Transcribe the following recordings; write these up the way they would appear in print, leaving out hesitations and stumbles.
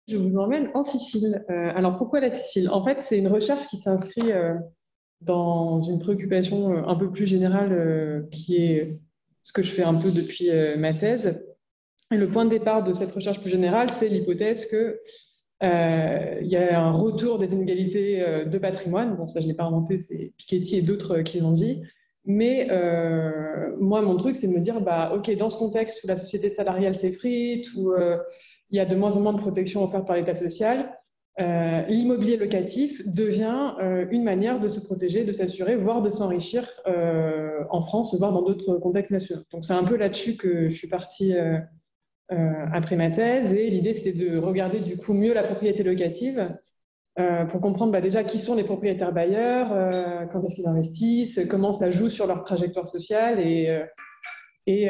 Je vous emmène en Sicile. Alors pourquoi la Sicile? En fait, c'est une recherche qui s'inscrit dans une préoccupation un peu plus générale qui est ce que je fais un peu depuis ma thèse. Et le point de départ de cette recherche plus générale, c'est l'hypothèse que il y a un retour des inégalités de patrimoine. Bon, ça, je ne l'ai pas inventé, c'est Piketty et d'autres qui l'ont dit. Mais moi, mon truc, c'est de me dire, bah, OK, dans ce contexte où la société salariale s'effrite, où il y a de moins en moins de protection offerte par l'État social, l'immobilier locatif devient une manière de se protéger, de s'assurer, voire de s'enrichir en France, voire dans d'autres contextes nationaux. Donc, c'est un peu là-dessus que je suis partie après ma thèse. Et l'idée, c'était de regarder du coup mieux la propriété locative pour comprendre déjà qui sont les propriétaires bailleurs, quand est-ce qu'ils investissent, comment ça joue sur leur trajectoire sociale et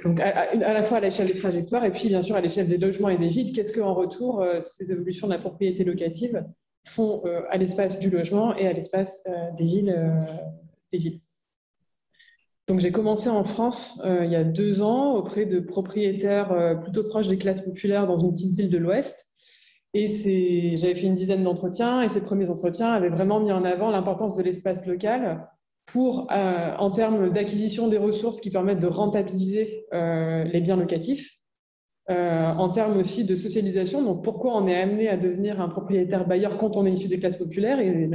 donc à la fois à l'échelle des trajectoires et puis bien sûr à l'échelle des logements et des villes, qu'est-ce qu'en retour ces évolutions de la propriété locative font à l'espace du logement et à l'espace des villes, des villes. Donc j'ai commencé en France il y a 2 ans auprès de propriétaires plutôt proches des classes populaires dans une petite ville de l'Ouest. Et j'avais fait une dizaine d'entretiens et ces premiers entretiens avaient vraiment mis en avant l'importance de l'espace local pour, en termes d'acquisition des ressources qui permettent de rentabiliser les biens locatifs, en termes aussi de socialisation. Donc pourquoi on est amené à devenir un propriétaire bailleur quand on est issu des classes populaires. Et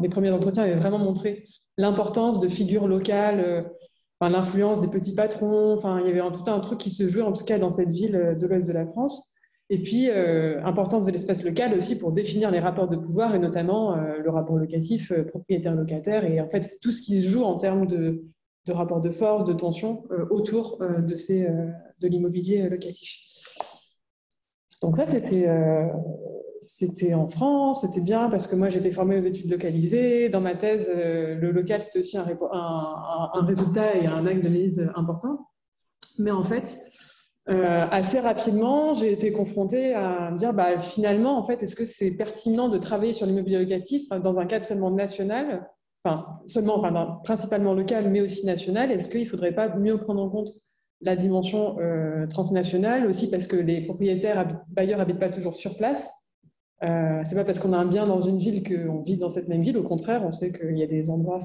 les premiers entretiens avaient vraiment montré l'importance de figures locales, l'influence des petits patrons. Enfin, il y avait tout un truc qui se jouait en tout cas dans cette ville de l'Ouest de la France. Et puis, importance de l'espace local aussi pour définir les rapports de pouvoir et notamment le rapport locatif propriétaire-locataire et en fait tout ce qui se joue en termes de rapports de force, de tension autour de l'immobilier locatif. Donc ça, c'était en France, c'était bien parce que moi j'étais formée aux études localisées. Dans ma thèse, le local c'était aussi un résultat et un axe d'analyse important. Mais en fait, assez rapidement, j'ai été confrontée à me dire, finalement, en fait, est-ce que c'est pertinent de travailler sur l'immobilier locatif dans un cadre seulement national, principalement local, mais aussi national? Est-ce qu'il ne faudrait pas mieux prendre en compte la dimension transnationale aussi parce que les propriétaires bailleurs n'habitent pas toujours sur place? C'est pas parce qu'on a un bien dans une ville qu'on vit dans cette même ville. Au contraire, on sait qu'il y a des endroits,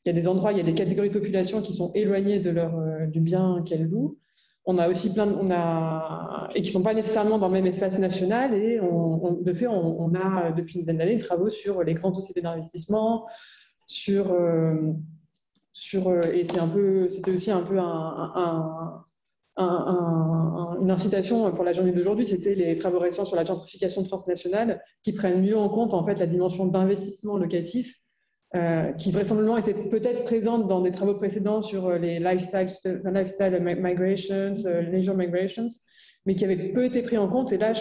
il y a des catégories de population qui sont éloignées du bien qu'elles louent. On a aussi et qui ne sont pas nécessairement dans le même espace national. Et de fait, on a depuis une dizaine d'années des travaux sur les grandes sociétés d'investissement, et c'était aussi un peu une incitation pour la journée d'aujourd'hui, c'était les travaux récents sur la gentrification transnationale qui prennent mieux en compte en fait la dimension d'investissement locatif qui vraisemblablement était peut-être présente dans des travaux précédents sur les lifestyle migrations, leisure migrations, mais qui avait peu été pris en compte. Et là,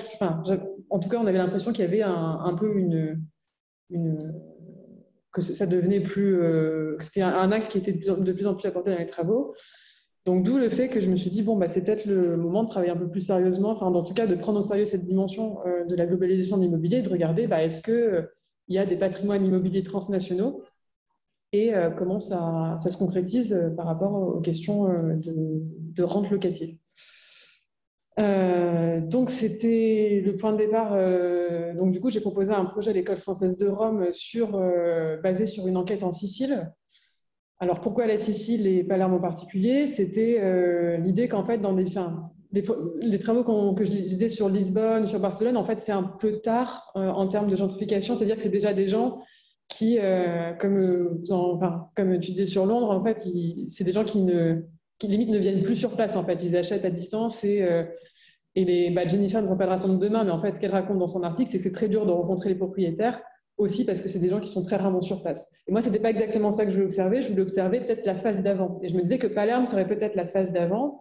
en tout cas, on avait l'impression qu'il y avait un peu que ça devenait plus, que c'était un axe qui était de plus en plus apporté dans les travaux. Donc, d'où le fait que je me suis dit, bon, c'est peut-être le moment de travailler un peu plus sérieusement, en tout cas, de prendre au sérieux cette dimension de la globalisation de l'immobilier et de regarder, est-ce qu'il y a des patrimoines immobiliers transnationaux et comment ça se concrétise par rapport aux questions de rente locative. Donc, c'était le point de départ. Donc, du coup, j'ai proposé un projet à l'École française de Rome basé sur une enquête en Sicile. Alors, pourquoi la Sicile et Palerme en particulier? C'était l'idée qu'en fait, dans les travaux que je lisais sur Lisbonne, sur Barcelone, en fait, c'est un peu tard en termes de gentrification. C'est-à-dire que c'est déjà des gens qui, comme tu disais sur Londres, en fait, c'est des gens qui limite ne viennent plus sur place. En fait, ils achètent à distance et Jennifer nous en parlera sans doute demain, mais en fait, ce qu'elle raconte dans son article, c'est que c'est très dur de rencontrer les propriétaires aussi parce que c'est des gens qui sont très rarement sur place. Et moi, ce n'était pas exactement ça que je voulais observer. Je voulais observer peut-être la phase d'avant. Et je me disais que Palerme serait peut-être la phase d'avant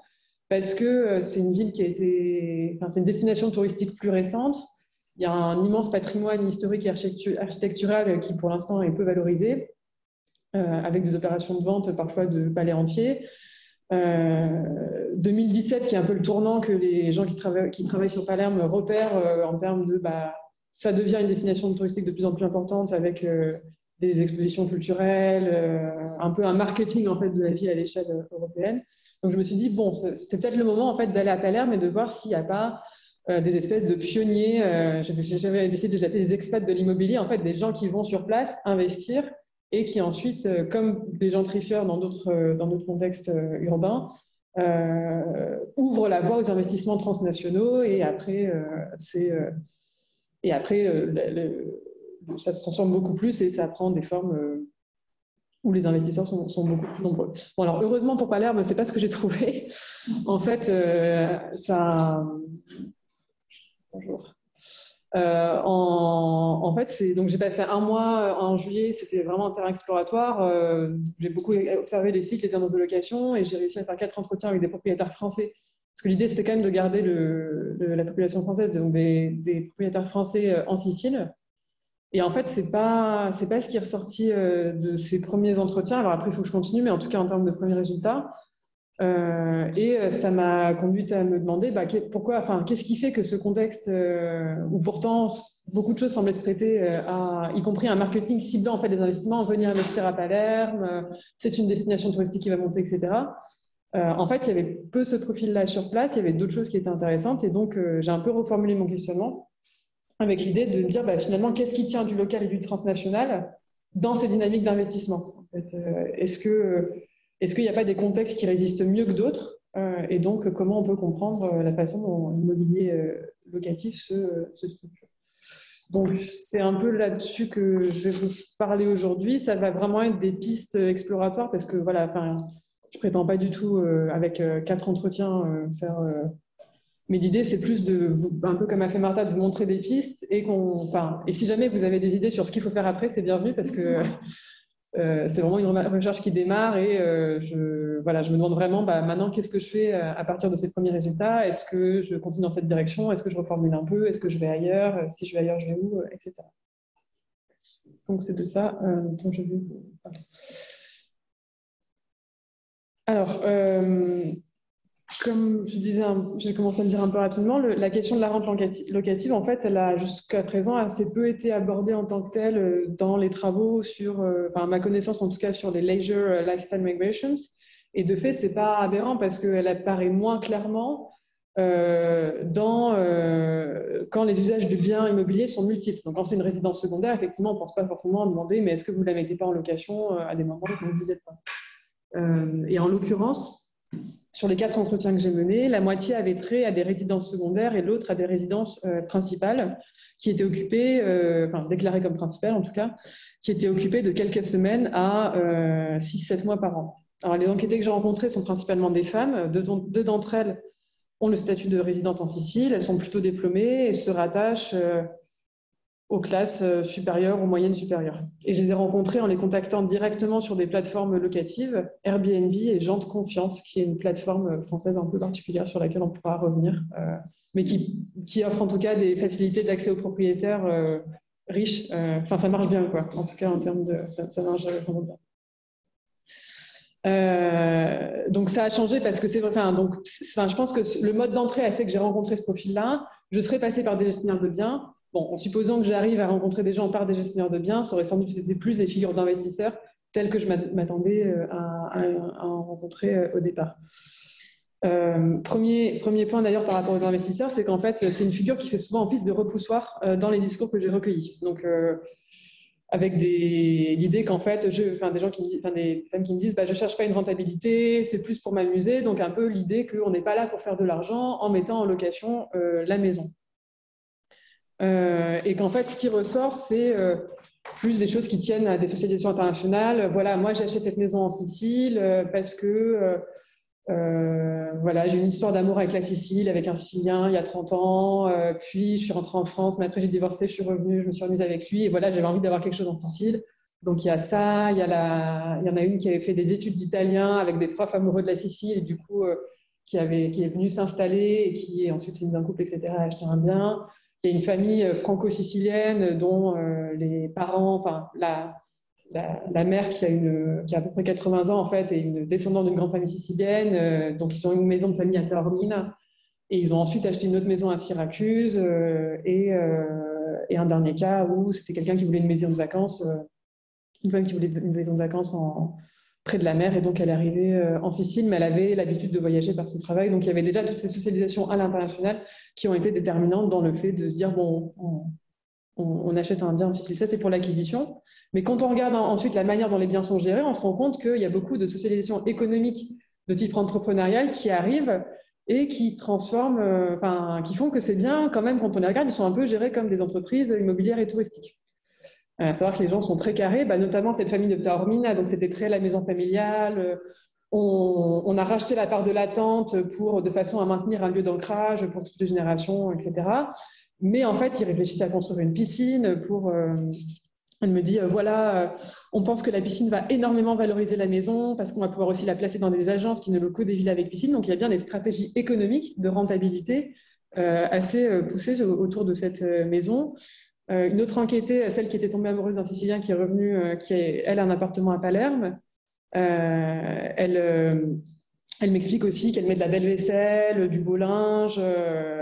parce que c'est une ville c'est une destination touristique plus récente. Il y a un immense patrimoine historique et architectural qui, pour l'instant, est peu valorisé, avec des opérations de vente parfois de palais entiers. 2017, qui est un peu le tournant que les gens qui travaillent sur Palerme repèrent en termes de ça devient une destination touristique de plus en plus importante avec des expositions culturelles, un peu un marketing en fait de la ville à l'échelle européenne. Donc je me suis dit bon, c'est peut-être le moment en fait d'aller à Palerme et de voir s'il n'y a pas des espèces de pionniers. J'avais décidé de les appeler des expats de l'immobilier, en fait, des gens qui vont sur place investir et qui ensuite, comme des gentrifieurs dans d'autres contextes urbains, ouvrent la voie aux investissements transnationaux et après, ça se transforme beaucoup plus et ça prend des formes où les investisseurs sont beaucoup plus nombreux. Bon, alors heureusement pour Palerme, c'est pas ce que j'ai trouvé. En fait, ça. Bonjour. En fait, donc j'ai passé un mois en juillet, c'était vraiment un terrain exploratoire. J'ai beaucoup observé les sites, les annonces de location et j'ai réussi à faire 4 entretiens avec des propriétaires français. Parce que l'idée, c'était quand même de garder la population française, donc des propriétaires français en Sicile. Et en fait, c'est pas ce qui est ressorti de ces premiers entretiens. Alors après, il faut que je continue, mais en tout cas, en termes de premiers résultats. Ça m'a conduite à me demander qu'est-ce qui fait que ce contexte où pourtant beaucoup de choses semblaient se prêter y compris un marketing ciblant en fait les investissements, venir investir à Palerme, c'est une destination touristique qui va monter, etc. En fait, il y avait peu ce profil-là sur place, il y avait d'autres choses qui étaient intéressantes et donc j'ai un peu reformulé mon questionnement avec l'idée de me dire finalement qu'est-ce qui tient du local et du transnational dans ces dynamiques d'investissement. En fait, est-ce qu'il n'y a pas des contextes qui résistent mieux que d'autres et donc, comment on peut comprendre la façon dont l'immobilier locatif se structure. Donc, c'est un peu là-dessus que je vais vous parler aujourd'hui. Ça va vraiment être des pistes exploratoires parce que, voilà, je ne prétends pas du tout, avec 4 entretiens, faire... mais l'idée, c'est plus un peu comme a fait Martha, de vous montrer des pistes et si jamais vous avez des idées sur ce qu'il faut faire après, c'est bienvenu parce que... c'est vraiment une recherche qui démarre et je me demande vraiment maintenant qu'est-ce que je fais à partir de ces premiers résultats. Est-ce que je continue dans cette direction? Est-ce que je reformule un peu? Est-ce que je vais ailleurs? Si je vais ailleurs, je vais où? Etc. Donc c'est de ça dont je vais vous parler. Alors, comme je disais, j'ai commencé à le dire un peu rapidement, la question de la rente locative, en fait, elle a jusqu'à présent assez peu été abordée en tant que telle dans les travaux sur, à ma connaissance en tout cas, sur les leisure lifestyle migrations. Et de fait, c'est pas aberrant parce qu'elle apparaît moins clairement quand les usages de biens immobiliers sont multiples. Donc, quand c'est une résidence secondaire, effectivement, on ne pense pas forcément à demander, mais est-ce que vous ne la mettez pas en location à des moments où vous n'y êtes pas? Et en l'occurrence, sur les 4 entretiens que j'ai menés, la moitié avait trait à des résidences secondaires et l'autre à des résidences principales qui étaient occupées, déclarées comme principales en tout cas, qui étaient occupées de quelques semaines à 6-7 mois par an. Alors les enquêtées que j'ai rencontrées sont principalement des femmes. Deux d'entre elles ont le statut de résidente en Sicile, elles sont plutôt diplômées et se rattachent aux classes supérieures ou moyennes supérieures. Et je les ai rencontrés en les contactant directement sur des plateformes locatives, Airbnb et Gens de Confiance, qui est une plateforme française un peu particulière sur laquelle on pourra revenir, mais qui offre en tout cas des facilités d'accès aux propriétaires riches. Ça marche bien, quoi. En tout cas, en termes de... Ça marche vraiment bien. Donc ça a changé parce que c'est vrai. Je pense que le mode d'entrée a fait que j'ai rencontré ce profil-là. Je serais passée par des gestionnaires de biens. Bon, en supposant que j'arrive à rencontrer des gens par des gestionnaires de biens, ça aurait sans doute été plus des figures d'investisseurs telles que je m'attendais à en rencontrer au départ. Premier point d'ailleurs par rapport aux investisseurs, c'est qu'en fait, c'est une figure qui fait souvent office de repoussoir dans les discours que j'ai recueillis. Donc, avec l'idée qu'en fait, des femmes qui me disent je ne cherche pas une rentabilité, c'est plus pour m'amuser, donc un peu l'idée qu'on n'est pas là pour faire de l'argent en mettant en location la maison. Et qu'en fait, ce qui ressort, c'est plus des choses qui tiennent à des socialisations internationales. Voilà, moi, j'ai acheté cette maison en Sicile parce que j'ai une histoire d'amour avec la Sicile, avec un Sicilien il y a 30 ans. Puis, je suis rentrée en France, mais après, j'ai divorcé, je suis revenue, je me suis remise avec lui. Et voilà, j'avais envie d'avoir quelque chose en Sicile. Donc, il y a ça. Il y en a une qui avait fait des études d'italien avec des profs amoureux de la Sicile et du coup, qui est venue s'installer et qui ensuite s'est mise en couple, etc., a acheté un bien. Il y a une famille franco-sicilienne dont les parents, la mère qui a à peu près 80 ans en fait, est une descendante d'une grande famille sicilienne. Donc ils ont une maison de famille à Taormine et ils ont ensuite acheté une autre maison à Syracuse et un dernier cas où c'était quelqu'un qui voulait une maison de vacances, une femme qui voulait une maison de vacances près de la mer, et donc elle est arrivée en Sicile, mais elle avait l'habitude de voyager par son travail, donc il y avait déjà toutes ces socialisations à l'international qui ont été déterminantes dans le fait de se dire, bon, on achète un bien en Sicile. Ça, c'est pour l'acquisition. Mais quand on regarde ensuite la manière dont les biens sont gérés, on se rend compte qu'il y a beaucoup de socialisation économique de type entrepreneurial qui arrivent et qui transforment, qui font que ces biens, quand même, quand on les regarde, ils sont un peu gérés comme des entreprises immobilières et touristiques. À savoir que les gens sont très carrés, notamment cette famille de Taormina, donc c'était très la maison familiale. On a racheté la part de la tante de façon à maintenir un lieu d'ancrage pour toutes les générations, etc. Mais en fait, ils réfléchissent à construire une piscine elle me dit, voilà, on pense que la piscine va énormément valoriser la maison parce qu'on va pouvoir aussi la placer dans des agences qui ne louent que des villas avec piscine. Donc, il y a bien des stratégies économiques de rentabilité assez poussées autour de cette maison. Une autre enquêtée, celle qui était tombée amoureuse d'un Sicilien qui est revenu, elle, a un appartement à Palerme. Elle m'explique aussi qu'elle met de la belle vaisselle, du beau linge,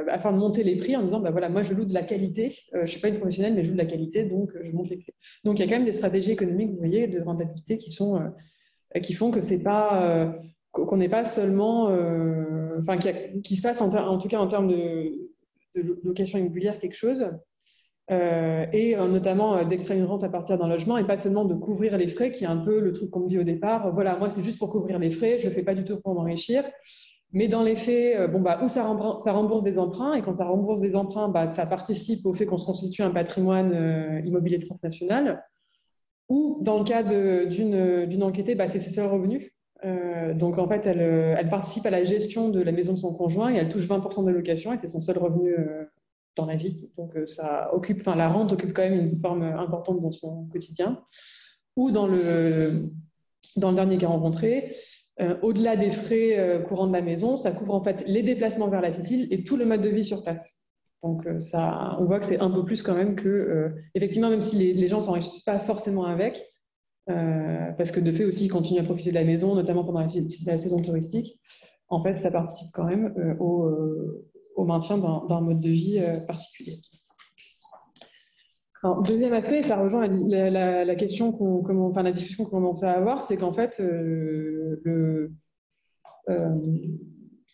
afin de monter les prix en disant, voilà, moi je loue de la qualité, je ne suis pas une professionnelle, mais je loue de la qualité, donc je monte les prix. Donc il y a quand même des stratégies économiques, vous voyez, de rentabilité qui font que c'est pas, qu'on n'est pas seulement, qui se passe en tout cas en termes de location immobilière quelque chose. Notamment d'extraire une rente à partir d'un logement et pas seulement de couvrir les frais, qui est un peu le truc qu'on me dit au départ. Voilà, moi, c'est juste pour couvrir les frais, je ne le fais pas du tout pour m'enrichir. Mais dans les faits, où ça rembourse des emprunts, et quand ça rembourse des emprunts, ça participe au fait qu'on se constitue un patrimoine immobilier transnational. Ou dans le cas d'une enquêtée, c'est ses seuls revenus. Donc en fait, elle participe à la gestion de la maison de son conjoint et elle touche 20% de location et c'est son seul revenu dans la vie. Donc la rente occupe quand même une forme importante dans son quotidien. Ou dans le dernier cas rencontré, au-delà des frais courants de la maison, ça couvre en fait les déplacements vers la Sicile et tout le mode de vie sur place. Donc on voit que c'est un peu plus quand même que, effectivement, même si les gens ne s'enrichissent pas forcément avec, parce que de fait aussi, ils continuent à profiter de la maison, notamment pendant la saison touristique, en fait, ça participe quand même au maintien d'un mode de vie particulier. Alors, deuxième aspect, ça rejoint la question la discussion qu'on commençait à avoir, c'est qu'en fait,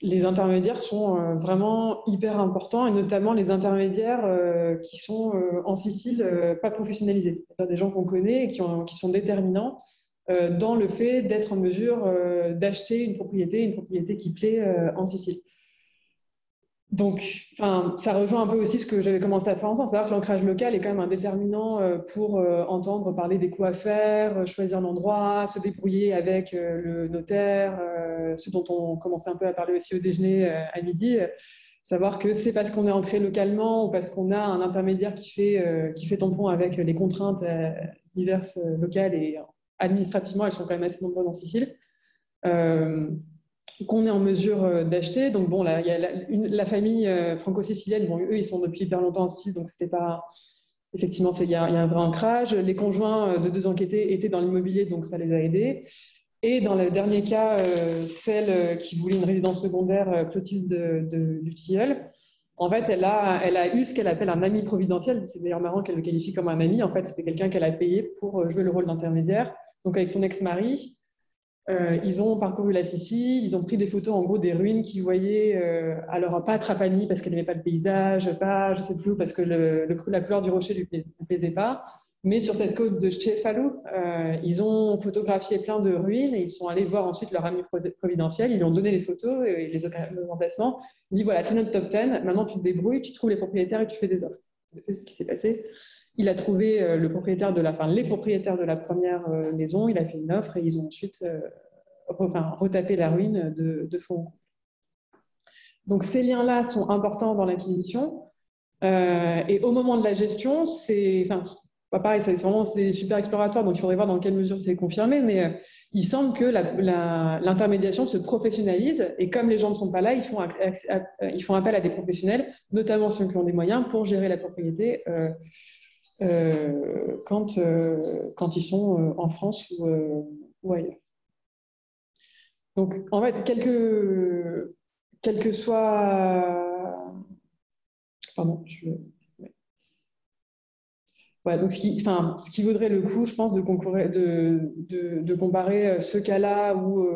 les intermédiaires sont vraiment hyper importants, et notamment les intermédiaires qui sont en Sicile pas professionnalisés. C'est-à-dire des gens qu'on connaît et qui sont déterminants dans le fait d'être en mesure d'acheter une propriété qui plaît en Sicile. Donc, ça rejoint un peu aussi ce que j'avais commencé à faire ensemble, c'est-à-dire que l'ancrage local est quand même un déterminant pour entendre parler des coûts à faire, choisir l'endroit, se débrouiller avec le notaire, ce dont on commençait un peu à parler aussi au déjeuner à midi, savoir que c'est parce qu'on est ancré localement ou parce qu'on a un intermédiaire qui fait tampon avec les contraintes diverses locales et administrativement, elles sont quand même assez nombreuses en Sicile. Qu'on est en mesure d'acheter. Donc bon, là, il y a la famille franco-sicilienne, bon, eux, ils sont depuis hyper longtemps en Sicile, donc c'était pas... Effectivement, il y a un vrai ancrage. Les conjoints de deux enquêtés étaient dans l'immobilier, donc ça les a aidés. Et dans le dernier cas, celle qui voulait une résidence secondaire, Clotilde du Tilleul, en fait, elle a eu ce qu'elle appelle un ami providentiel. C'est d'ailleurs marrant qu'elle le qualifie comme un ami. En fait, c'était quelqu'un qu'elle a payé pour jouer le rôle d'intermédiaire. Donc avec son ex-mari, ils ont parcouru la Sicile, ils ont pris des photos en gros des ruines qu'ils voyaient, alors pas à Trapani parce qu'elle n'aimait pas le paysage, pas je sais plus parce que la couleur du rocher lui plaisait pas, mais sur cette côte de Cefalù, ils ont photographié plein de ruines et ils sont allés voir ensuite leur ami providentiel, ils lui ont donné les photos et les emplacements, ils disent voilà c'est notre top 10, maintenant tu te débrouilles, tu trouves les propriétaires et tu fais des offres. C'est ce qui s'est passé. Il a trouvé les propriétaires de la première maison, il a fait une offre et ils ont ensuite retapé la ruine de fond. Donc ces liens-là sont importants dans l'acquisition. Et au moment de la gestion, c'est pareil, c'est vraiment super exploratoire, donc il faudrait voir dans quelle mesure c'est confirmé, mais il semble que l'intermédiation se professionnalise et comme les gens ne sont pas là, ils font appel à des professionnels, notamment ceux qui ont des moyens, pour gérer la propriété quand ils sont en France ou ailleurs. Donc, en fait, quel que soit... Pardon, Ouais, donc ce qui vaudrait le coup, je pense, de comparer ce cas-là où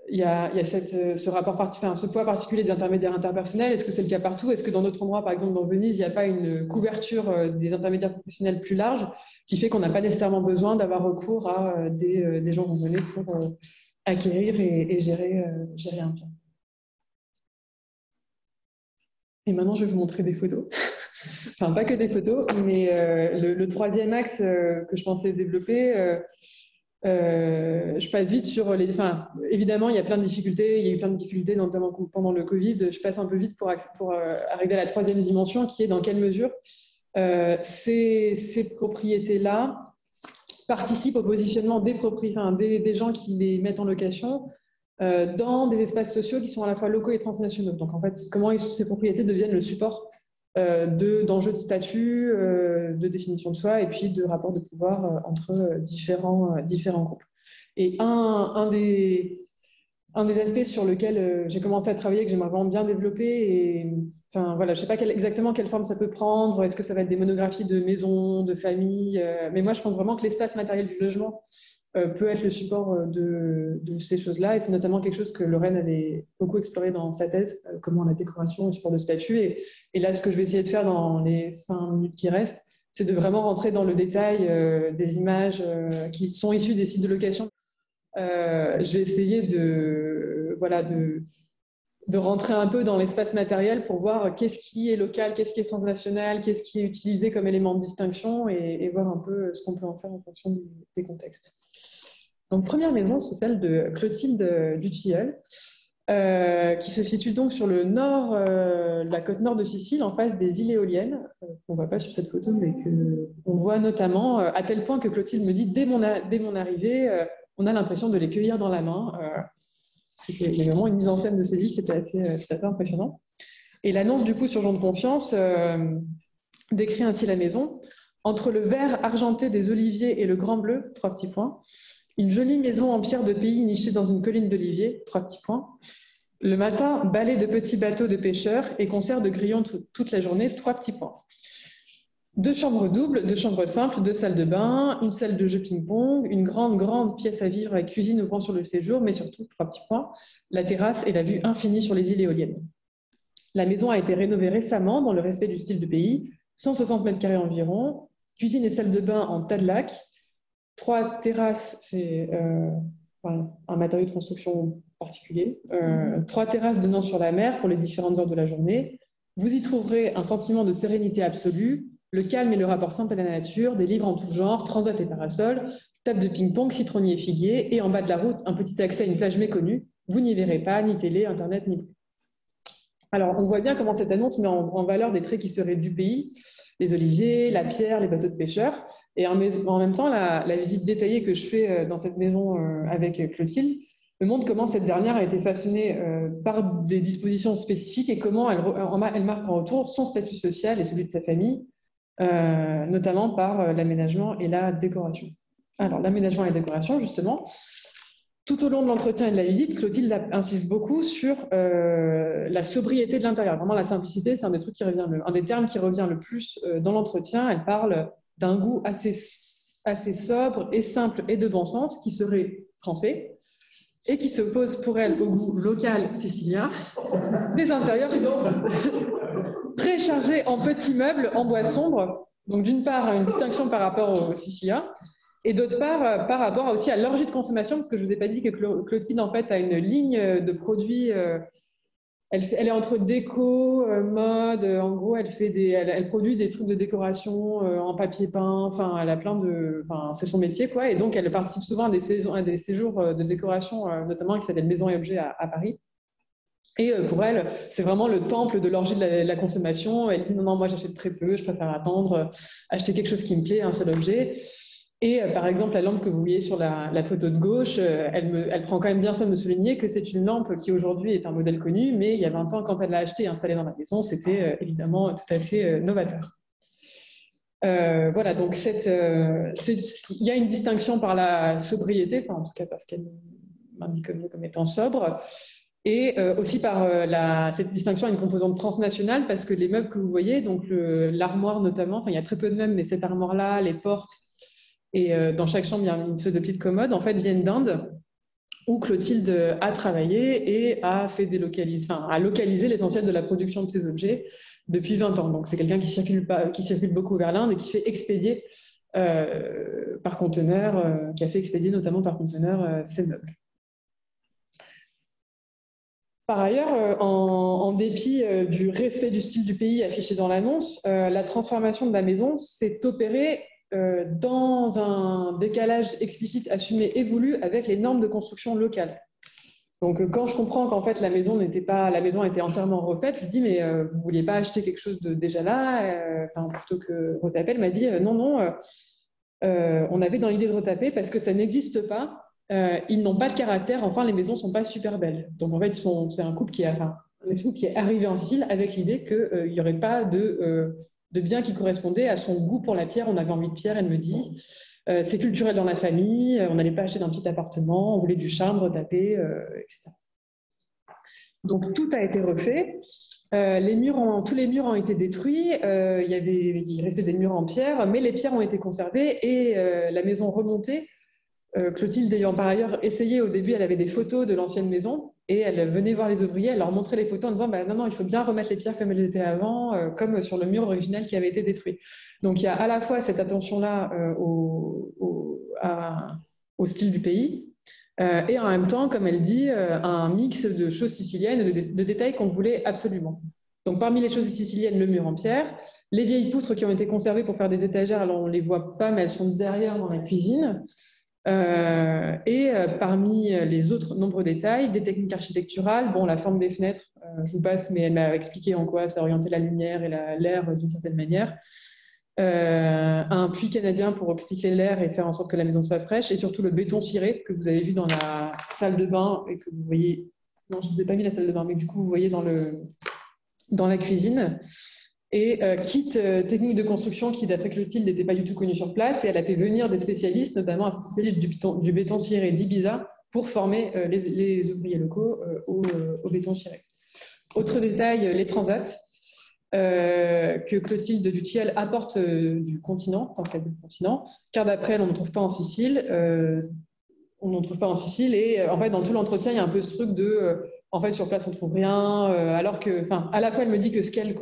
il y a ce rapport ce poids particulier d'intermédiaires interpersonnels. Est-ce que c'est le cas partout? Est-ce que dans d'autres endroits, par exemple dans Venise, il n'y a pas une couverture des intermédiaires professionnels plus large qui fait qu'on n'a pas nécessairement besoin d'avoir recours à des gens renommés pour acquérir et gérer un bien? Et maintenant, je vais vous montrer des photos. Enfin, pas que des photos, mais le troisième axe que je pensais développer, je passe vite sur les... Enfin, évidemment, il y a plein de difficultés, il y a eu plein de difficultés, notamment pendant le Covid. Je passe un peu vite pour arriver à la troisième dimension, qui est dans quelle mesure ces propriétés-là participent au positionnement des gens qui les mettent en location dans des espaces sociaux qui sont à la fois locaux et transnationaux. Donc, en fait, comment ces propriétés deviennent le support d'enjeux de statut, de définition de soi et puis de rapports de pouvoir entre différents groupes. Et un des aspects sur lequel j'ai commencé à travailler, que j'aimerais vraiment bien développer, et enfin, voilà, je ne sais pas exactement quelle forme ça peut prendre, est-ce que ça va être des monographies de maisons, de familles, mais moi je pense vraiment que l'espace matériel du logement peut être le support de ces choses-là. Et c'est notamment quelque chose que Lorraine avait beaucoup exploré dans sa thèse, comment la décoration est support de statut. Et là, ce que je vais essayer de faire dans les 5 minutes qui restent, c'est de vraiment rentrer dans le détail des images qui sont issues des sites de location. Je vais essayer de rentrer un peu dans l'espace matériel pour voir qu'est-ce qui est local, qu'est-ce qui est transnational, qu'est-ce qui est utilisé comme élément de distinction et voir un peu ce qu'on peut en faire en fonction des contextes. Donc, première maison, c'est celle de Clotilde Dutilleul, qui se situe donc sur le nord, la côte nord de Sicile, en face des îles éoliennes, qu'on ne voit pas sur cette photo, mais qu'on voit notamment, à tel point que Clotilde me dit, dès mon arrivée, on a l'impression de les cueillir dans la main. Il y a vraiment une mise en scène de ces îles, c'était assez impressionnant. Et l'annonce, du coup, sur Jean de Confiance, décrit ainsi la maison. Entre le vert argenté des oliviers et le grand bleu, 3 petits points, une jolie maison en pierre de pays nichée dans une colline d'oliviers, 3 petits points. Le matin, balai de petits bateaux de pêcheurs et concert de grillons toute la journée, 3 petits points. 2 chambres doubles, 2 chambres simples, 2 salles de bain, une salle de jeu ping-pong, une grande pièce à vivre avec cuisine ouvrant sur le séjour, mais surtout, 3 petits points, la terrasse et la vue infinie sur les îles éoliennes. La maison a été rénovée récemment dans le respect du style de pays, 160 mètres carrés environ, cuisine et salle de bain en tas de lac, 3 terrasses, c'est un matériau de construction particulier, 3 terrasses donnant sur la mer pour les différentes heures de la journée. Vous y trouverez un sentiment de sérénité absolue, le calme et le rapport simple à la nature, des livres en tout genre, transat et parasol, table de ping-pong, citronnier et figuier, et en bas de la route, un petit accès à une plage méconnue. Vous n'y verrez pas ni télé, internet, ni bruit. Alors, on voit bien comment cette annonce met en valeur des traits qui seraient du pays, les oliviers, la pierre, les bateaux de pêcheurs. Et en même temps, la visite détaillée que je fais dans cette maison avec Clotilde me montre comment cette dernière a été façonnée par des dispositions spécifiques et comment elle marque en retour son statut social et celui de sa famille, notamment par l'aménagement et la décoration. Alors, l'aménagement et la décoration, justement, tout au long de l'entretien et de la visite, Clotilde insiste beaucoup sur la sobriété de l'intérieur. Vraiment, la simplicité, c'est un des termes qui revient le plus dans l'entretien. Elle parle d'un goût assez sobre et simple et de bon sens qui serait français et qui s'oppose pour elle au goût local sicilien des intérieurs très chargés en petits meubles en bois sombre. Donc, d'une part, une distinction par rapport aux Siciliens. Et d'autre part, par rapport aussi à l'orgie de consommation, parce que je ne vous ai pas dit que Clotilde, en fait, a une ligne de produits. Elle est entre déco, mode. En gros, elle produit des trucs de décoration en papier peint. Enfin, elle a plein de. Enfin, c'est son métier, quoi. Et donc, elle participe souvent à des séjours de décoration, notamment qui s'appelle Maison et Objets à Paris. Et pour elle, c'est vraiment le temple de l'orgie de la consommation. Elle dit non, moi, j'achète très peu. Je préfère attendre, acheter quelque chose qui me plaît, un seul objet. Et par exemple, la lampe que vous voyez sur la photo de gauche, elle prend quand même bien soin de me souligner que c'est une lampe qui aujourd'hui est un modèle connu, mais il y a 20 ans, quand elle l'a achetée et installée dans la maison, c'était évidemment tout à fait novateur. Voilà, donc il y a une distinction par la sobriété, enfin en tout cas parce qu'elle m'indique comme étant sobre, Et aussi par cette distinction à une composante transnationale, parce que les meubles que vous voyez, donc l'armoire notamment, enfin il y a très peu de meubles, mais cette armoire-là, les portes, et dans chaque chambre, il y a une espèce de petite commode, en fait, viennent d'Inde, où Clotilde a travaillé et a fait a localisé l'essentiel de la production de ces objets depuis 20 ans. Donc c'est quelqu'un qui circule beaucoup vers l'Inde et qui fait expédier par conteneur, qui a fait expédier notamment par conteneur ces meubles. Par ailleurs, en dépit du respect du style du pays affiché dans l'annonce, la transformation de la maison s'est opérée dans un décalage explicite, assumé et voulu avec les normes de construction locales. Donc, quand je comprends qu'en fait la maison était entièrement refaite, je dis mais vous vouliez pas acheter quelque chose de déjà là, plutôt que retaper. Elle m'a dit non, non, on avait dans l'idée de retaper parce que ça n'existe pas. Ils n'ont pas de caractère. Enfin, les maisons sont pas super belles. Donc en fait, c'est un couple qui est arrivé en Sicile avec l'idée qu'il n'y aurait pas de bien qui correspondait à son goût pour la pierre. On avait envie de pierre. Elle me dit. C'est culturel dans la famille, on n'allait pas acheter d'un petit appartement, on voulait du charme, retaper, etc. Donc tout a été refait. Tous les murs ont été détruits, il restait des murs en pierre, mais les pierres ont été conservées et la maison remontée. Clotilde ayant par ailleurs essayé au début, elle avait des photos de l'ancienne maison et elle venait voir les ouvriers, elle leur montrait les photos en disant bah, non, il faut bien remettre les pierres comme elles étaient avant, comme sur le mur original qui avait été détruit. Donc il y a à la fois cette attention-là au style du pays et en même temps, comme elle dit, un mix de choses siciliennes, de détails qu'on voulait absolument. Donc parmi les choses siciliennes, le mur en pierre, les vieilles poutres qui ont été conservées pour faire des étagères, alors on ne les voit pas, mais elles sont derrière dans la cuisine. Parmi les autres nombreux détails, des techniques architecturales, bon, la forme des fenêtres, je vous passe, mais elle m'a expliqué en quoi ça orientait la lumière et l'air d'une certaine manière. Un puits canadien pour recycler l'air et faire en sorte que la maison soit fraîche, et surtout le béton ciré que vous avez vu dans la salle de bain et que vous voyez. Non, je ne vous ai pas mis la salle de bain, mais du coup, vous voyez dans la cuisine. Et technique de construction qui, d'après Clotilde, n'était pas du tout connue sur place. Et elle a fait venir des spécialistes, notamment un spécialiste du béton ciré d'Ibiza, pour former les ouvriers locaux au béton ciré. Autre détail, les transats que Clotilde du Thiel apporte du continent, car d'après elle, on ne trouve pas en Sicile. On n'en trouve pas en Sicile. Et en fait, dans tout l'entretien, il y a un peu ce truc de... en fait, sur place, on ne trouve rien, alors que, à la fois, elle me dit que ce qu'elle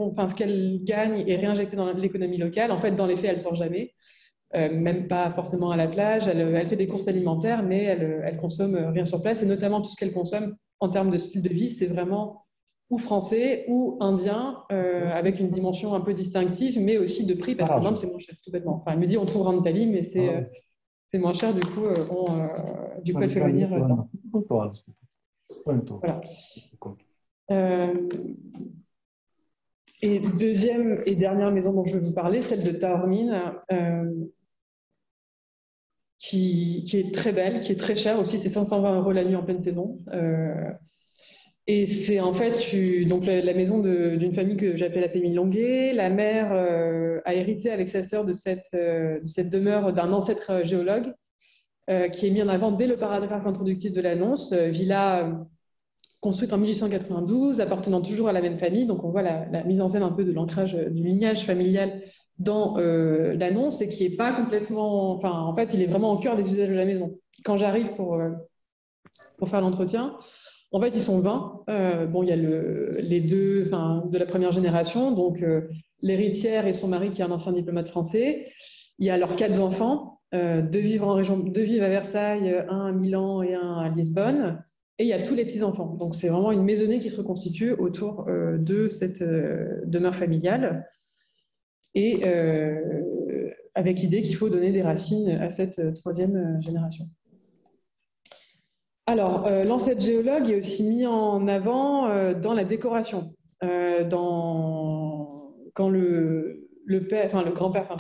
gagne est réinjecté dans l'économie locale. En fait, dans les faits, elle ne sort jamais, même pas forcément à la plage. Elle fait des courses alimentaires, mais elle consomme rien sur place. Et notamment, tout ce qu'elle consomme en termes de style de vie, c'est vraiment ou français ou indien, avec une dimension un peu distinctive, mais aussi de prix, parce qu'en Inde, c'est moins cher, tout bêtement. Enfin, elle me dit, on trouvera en Italie, mais c'est moins cher, du coup, elle fait venir... Voilà. Et deuxième et dernière maison dont je vais vous parler, celle de Taormine, qui est très belle, qui est très chère aussi, c'est 520 € la nuit en pleine saison. Et c'est en fait donc la maison d'une famille que j'appelle la famille Longuet. La mère a hérité avec sa sœur de cette demeure d'un ancêtre géologue qui est mis en avant dès le paragraphe introductif de l'annonce. Villa construite en 1892, appartenant toujours à la même famille. Donc on voit la mise en scène un peu de l'ancrage du lignage familial dans l'annonce et qui n'est pas complètement... Enfin, en fait, il est vraiment au cœur des usages de la maison. Quand j'arrive pour faire l'entretien, en fait, ils sont 20. Il y a les deux de la première génération, donc l'héritière et son mari qui est un ancien diplomate français. Il y a leurs 4 enfants, 2 vivent à Versailles, un à Milan et un à Lisbonne. Et il y a tous les petits-enfants. Donc c'est vraiment une maisonnée qui se reconstitue autour de cette demeure familiale. Et avec l'idée qu'il faut donner des racines à cette 3e génération. Alors, l'ancêtre géologue est aussi mis en avant dans la décoration. Quand le grand-père,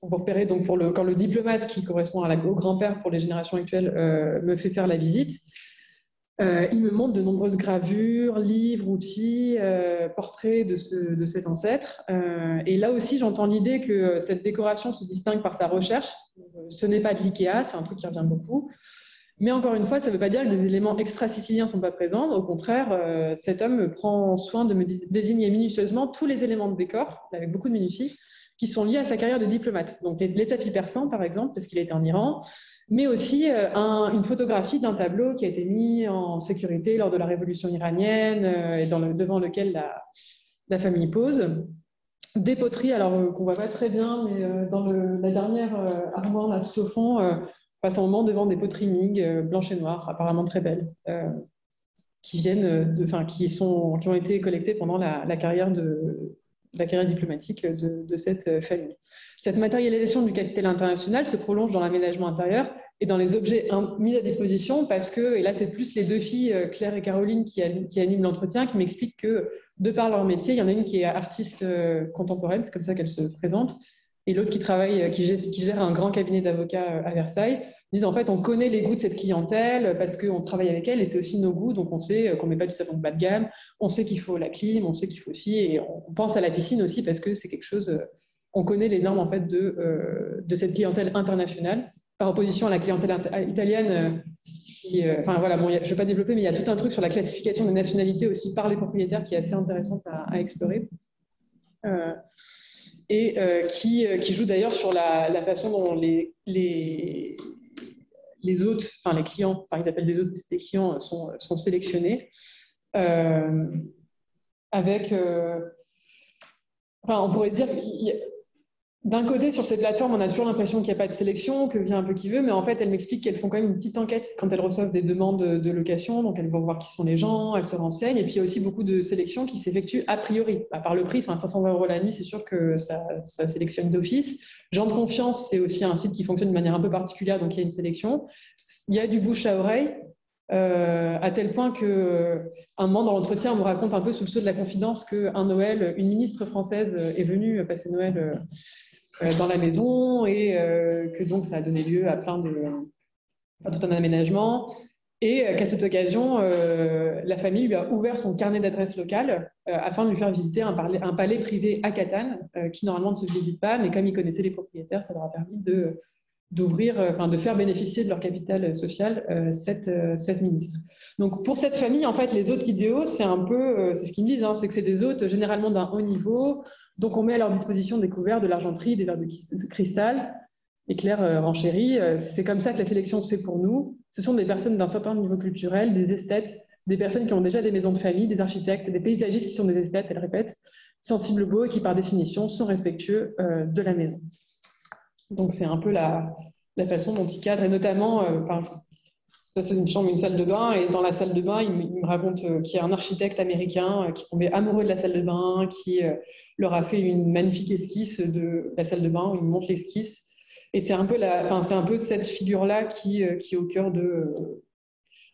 vous repérez, donc quand le diplomate qui correspond au grand-père pour les générations actuelles me fait faire la visite, il me montre de nombreuses gravures, livres, outils, portraits de cet ancêtre. Et là aussi, j'entends l'idée que cette décoration se distingue par sa recherche. Ce n'est pas de l'IKEA, c'est un truc qui revient beaucoup. Mais encore une fois, ça ne veut pas dire que des éléments extra-siciliens ne sont pas présents. Au contraire, cet homme prend soin de me désigner minutieusement tous les éléments de décor, avec beaucoup de minutie, qui sont liés à sa carrière de diplomate. Donc les tapis persans, par exemple, parce qu'il était en Iran, mais aussi une photographie d'un tableau qui a été mis en sécurité lors de la révolution iranienne et devant lequel la famille pose. Des poteries, alors qu'on ne voit pas très bien, mais dans la dernière armoire, là, tout au fond, passe un moment devant des poteries Ming, blanches et noires, apparemment très belles, qui viennent qui ont été collectées pendant la carrière diplomatique de cette famille. Cette matérialisation du capital international se prolonge dans l'aménagement intérieur et dans les objets mis à disposition parce que, et là c'est plus les deux filles, Claire et Caroline, qui animent l'entretien, qui m'expliquent que de par leur métier, il y en a une qui est artiste contemporaine, c'est comme ça qu'elle se présente, et l'autre qui travaille, qui gère un grand cabinet d'avocats à Versailles, disent en fait on connaît les goûts de cette clientèle parce qu'on travaille avec elle et c'est aussi nos goûts, donc on sait qu'on ne met pas du savon de bas de gamme, on sait qu'il faut la clim, on sait qu'il faut aussi, et on pense à la piscine aussi parce que c'est quelque chose, on connaît les normes en fait de cette clientèle internationale, par opposition à la clientèle italienne enfin voilà, bon, je ne vais pas développer, mais il y a tout un truc sur la classification des nationalités aussi par les propriétaires qui est assez intéressante à explorer. Qui joue d'ailleurs sur la façon dont les hôtes, enfin les clients, enfin ils appellent des hôtes, des clients sont sélectionnés avec, enfin on pourrait dire, d'un côté sur ces plateformes on a toujours l'impression qu'il n'y a pas de sélection, que vient un peu qui veut, mais en fait elles m'expliquent qu'elles font quand même une petite enquête quand elles reçoivent des demandes de location, donc elles vont voir qui sont les gens, elles se renseignent, et puis il y a aussi beaucoup de sélections qui s'effectuent a priori, par le prix, enfin 520 € la nuit, c'est sûr que ça sélectionne d'office. Gens de confiance, c'est aussi un site qui fonctionne de manière un peu particulière, donc il y a une sélection. Il y a du bouche à oreille, à tel point qu'un moment dans l'entretien, on me raconte un peu sous le sceau de la confidence qu'un Noël, une ministre française est venue passer Noël dans la maison et que donc ça a donné lieu à tout un aménagement et qu'à cette occasion, la famille lui a ouvert son carnet d'adresses locales afin de lui faire visiter un palais privé à Catane qui normalement ne se visite pas, mais comme ils connaissaient les propriétaires, ça leur a permis de faire bénéficier de leur capital social cette ministre. Donc pour cette famille, en fait, les hôtes idéaux, c'est un peu, c'est ce qu'ils me disent, hein, c'est que c'est des hôtes généralement d'un haut niveau. Donc, on met à leur disposition des couverts, de l'argenterie, des verres de cristal. Et Claire renchérit. C'est comme ça que la sélection se fait pour nous. Ce sont des personnes d'un certain niveau culturel, des esthètes, des personnes qui ont déjà des maisons de famille, des architectes, des paysagistes qui sont des esthètes, elle répète, sensibles, beaux et qui, par définition, sont respectueux de la maison. Donc, c'est un peu la façon dont ils cadrent, et notamment, ça, c'est une chambre, une salle de bain, et dans la salle de bain, il me raconte qu'il y a un architecte américain qui est tombé amoureux de la salle de bain, qui leur a fait une magnifique esquisse de la salle de bain, où il montre l'esquisse. Et c'est un peu cette figure-là qui est au cœur de...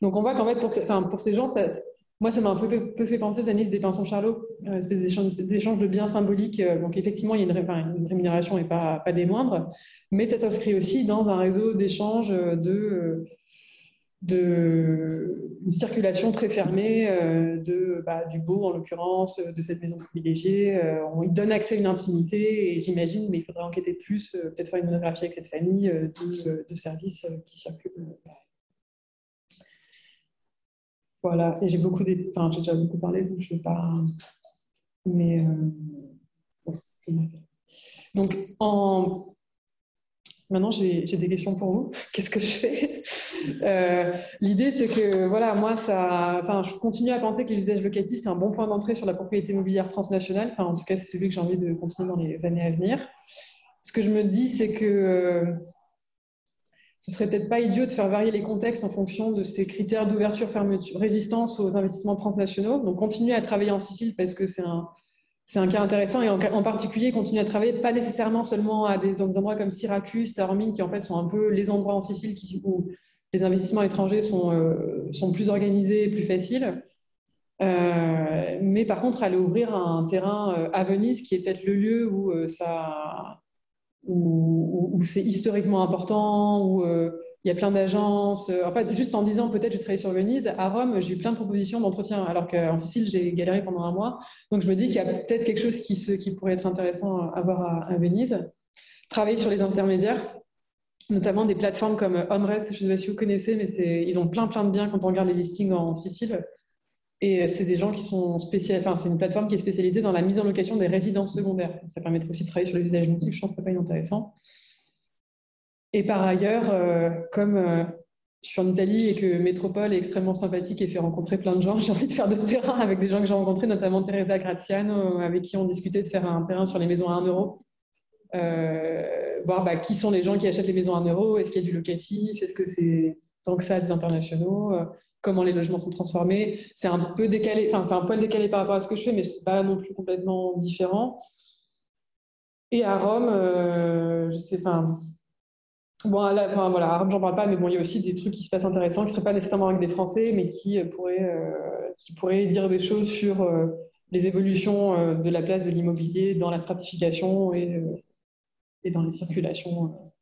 Donc on voit qu'en fait, pour ces gens, moi, ça m'a un peu fait penser aux analyses des Pinson Charlot, une espèce d'échange de biens symboliques. Donc effectivement, il y a une rémunération et pas des moindres, mais ça s'inscrit aussi dans un réseau d'échanges une circulation très fermée du beau, en l'occurrence, de cette maison privilégiée. On lui donne accès à une intimité, et j'imagine, mais il faudrait enquêter plus, peut-être faire une monographie avec cette famille de services qui circulent. Voilà, et j'ai déjà beaucoup parlé, donc je ne vais pas... Mais... Donc, maintenant, j'ai des questions pour vous. Qu'est-ce que je fais L'idée, c'est que, voilà, moi, je continue à penser que les usages locatifs, c'est un bon point d'entrée sur la propriété immobilière transnationale. Enfin, en tout cas, c'est celui que j'ai envie de continuer dans les années à venir. Ce que je me dis, c'est que ce serait peut-être pas idiot de faire varier les contextes en fonction de ces critères d'ouverture, fermeture, résistance aux investissements transnationaux. Donc, continuer à travailler en Sicile parce que c'est un cas intéressant, et en particulier continuer à travailler pas nécessairement seulement à des endroits comme Syracuse, Taormine, qui en fait sont un peu les endroits en Sicile où les investissements étrangers sont plus organisés et plus faciles. Mais par contre, aller ouvrir un terrain à Venise, qui est peut-être le lieu où c'est historiquement important, où il y a plein d'agences. En fait, juste en disant peut-être je vais travailler sur Venise, à Rome, j'ai eu plein de propositions d'entretien, alors qu'en Sicile, j'ai galéré pendant un mois. Donc je me dis qu'il y a peut-être quelque chose qui pourrait être intéressant à voir à Venise. Travailler sur les intermédiaires. notamment des plateformes comme Homrest, je ne sais pas si vous connaissez, mais ils ont plein de biens quand on regarde les listings en Sicile. Et c'est des gens qui sont spécialisés, enfin, c'est une plateforme qui est spécialisée dans la mise en location des résidences secondaires. Ça permettrait aussi de travailler sur les usages multiples, je pense que ça peut être intéressant. Et par ailleurs, comme je suis en Italie et que Métropole est extrêmement sympathique et fait rencontrer plein de gens, j'ai envie de faire d'autres terrains avec des gens que j'ai rencontrés, notamment Teresa Graziano, avec qui on discutait de faire un terrain sur les maisons à 1 euro. Voir qui sont les gens qui achètent les maisons à 1 euro, est-ce qu'il y a du locatif, est-ce que c'est tant que ça des internationaux, comment les logements sont transformés. C'est un peu décalé, enfin c'est un poil décalé par rapport à ce que je fais, mais c'est pas non plus complètement différent. Et à Rome, je sais pas. Bon, là, enfin, voilà, à Rome, j'en parle pas, mais bon, il y a aussi des trucs qui se passent intéressants, qui ne seraient pas nécessairement avec des Français, mais qui pourraient dire des choses sur les évolutions de la place de l'immobilier dans la stratification et dans les circulations.